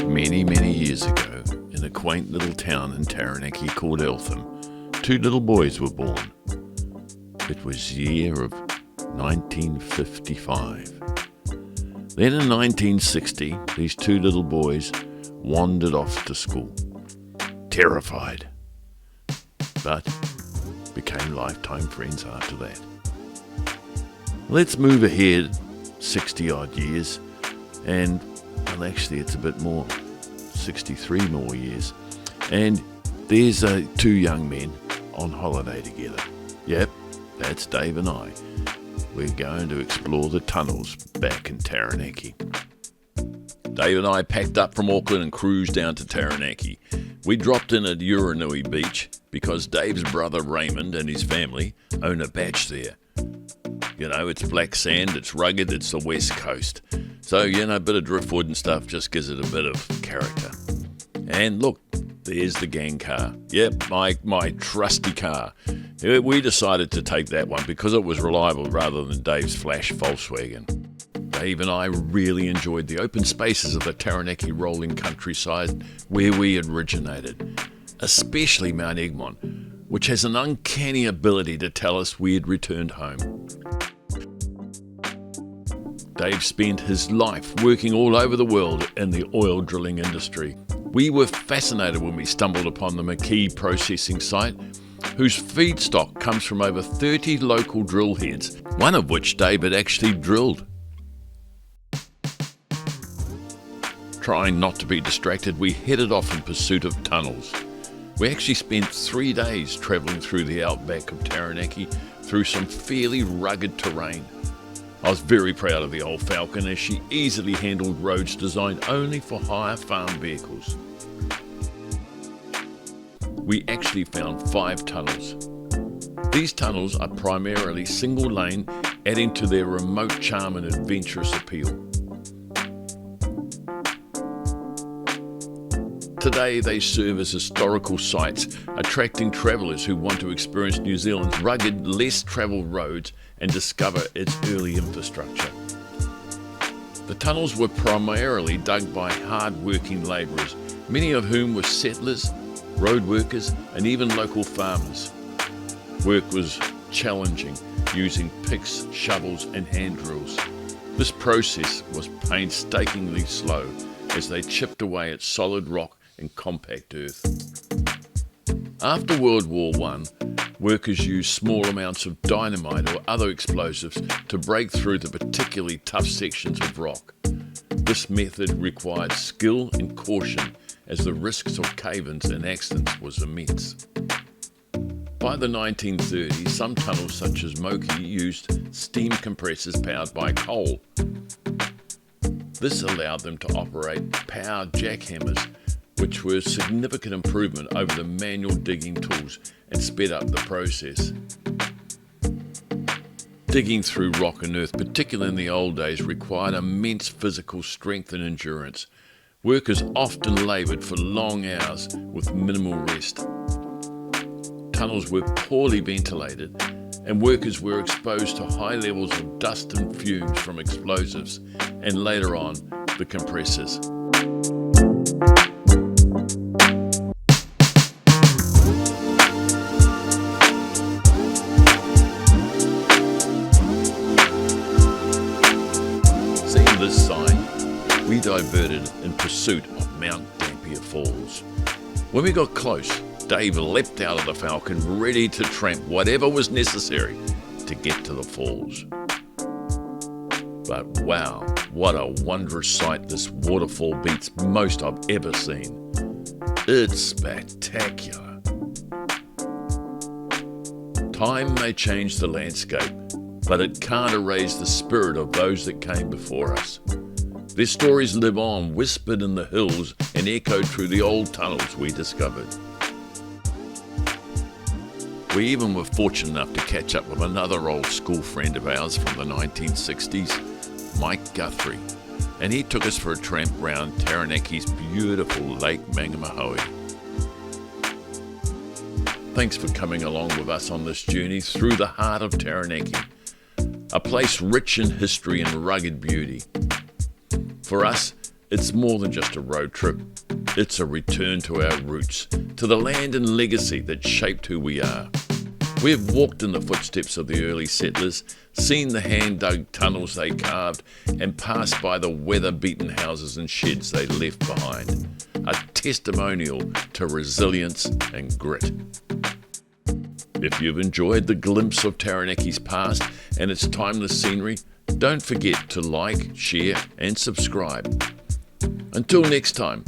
Many, many years ago, in a quaint little town in Taranaki called Eltham, two little boys were born. It was the year of 1955. Then in 1960, these two little boys wandered off to school, terrified, but became lifetime friends after that. Let's move ahead 60 odd years, and well, actually it's a bit more, 63 more years, and there's two young men on holiday together. Yep, that's Dave and I. We're going to explore the tunnels back in Taranaki. Dave and I packed up from Auckland and cruised down to Taranaki. We dropped in at Urui Beach because Dave's brother Raymond and his family own a batch there. You know, it's black sand, it's rugged, it's the west coast. So, you know, a bit of driftwood and stuff just gives it a bit of character. And look, there's the gang car. Yep, my trusty car. We decided to take that one because it was reliable rather than Dave's flash Volkswagen. Dave and I really enjoyed the open spaces of the Taranaki rolling countryside where we had originated, especially Mount Egmont, which has an uncanny ability to tell us we had returned home. Dave spent his life working all over the world in the oil drilling industry. We were fascinated when we stumbled upon the McKee processing site, whose feedstock comes from over 30 local drill heads, one of which Dave had actually drilled. Trying not to be distracted, we headed off in pursuit of tunnels. We actually spent 3 days travelling through the outback of Taranaki through some fairly rugged terrain. I was very proud of the old Falcon as she easily handled roads designed only for hire farm vehicles. We actually found 5 tunnels. These tunnels are primarily single lane, adding to their remote charm and adventurous appeal. Today they serve as historical sites, attracting travellers who want to experience New Zealand's rugged, less travelled roads and discover its early infrastructure. The tunnels were primarily dug by hard-working labourers, many of whom were settlers, road workers and even local farmers. Work was challenging, using picks, shovels and hand drills. This process was painstakingly slow as they chipped away at solid rock and compact earth. After World War I, workers used small amounts of dynamite or other explosives to break through the particularly tough sections of rock. This method required skill and caution as the risks of cave-ins and accidents was immense. By the 1930s, some tunnels such as Moki used steam compressors powered by coal. This allowed them to operate power jackhammers, which were a significant improvement over the manual digging tools and sped up the process. Digging through rock and earth, particularly in the old days, required immense physical strength and endurance. Workers often laboured for long hours with minimal rest. Tunnels were poorly ventilated, and workers were exposed to high levels of dust and fumes from explosives, and later on, the compressors. Seeing this sign, we diverted in pursuit of Mount Dampier Falls. When we got close, Dave leapt out of the Falcon, ready to tramp whatever was necessary to get to the falls. But wow, what a wondrous sight this waterfall beats most I've ever seen. It's spectacular. Time may change the landscape, but it can't erase the spirit of those that came before us. Their stories live on, whispered in the hills and echoed through the old tunnels we discovered. We even were fortunate enough to catch up with another old school friend of ours from the 1960s, Mike Guthrie, and he took us for a tramp round Taranaki's beautiful Lake Mangamahoe. Thanks for coming along with us on this journey through the heart of Taranaki, a place rich in history and rugged beauty. For us, It's more than just a road trip. It's a return to our roots, to the land and legacy that shaped who we are. We have walked in the footsteps of the early settlers, seen the hand-dug tunnels they carved, and passed by the weather-beaten houses and sheds they left behind. A testimonial to resilience and grit. If you've enjoyed the glimpse of Taranaki's past and its timeless scenery, don't forget to like, share and subscribe. Until next time,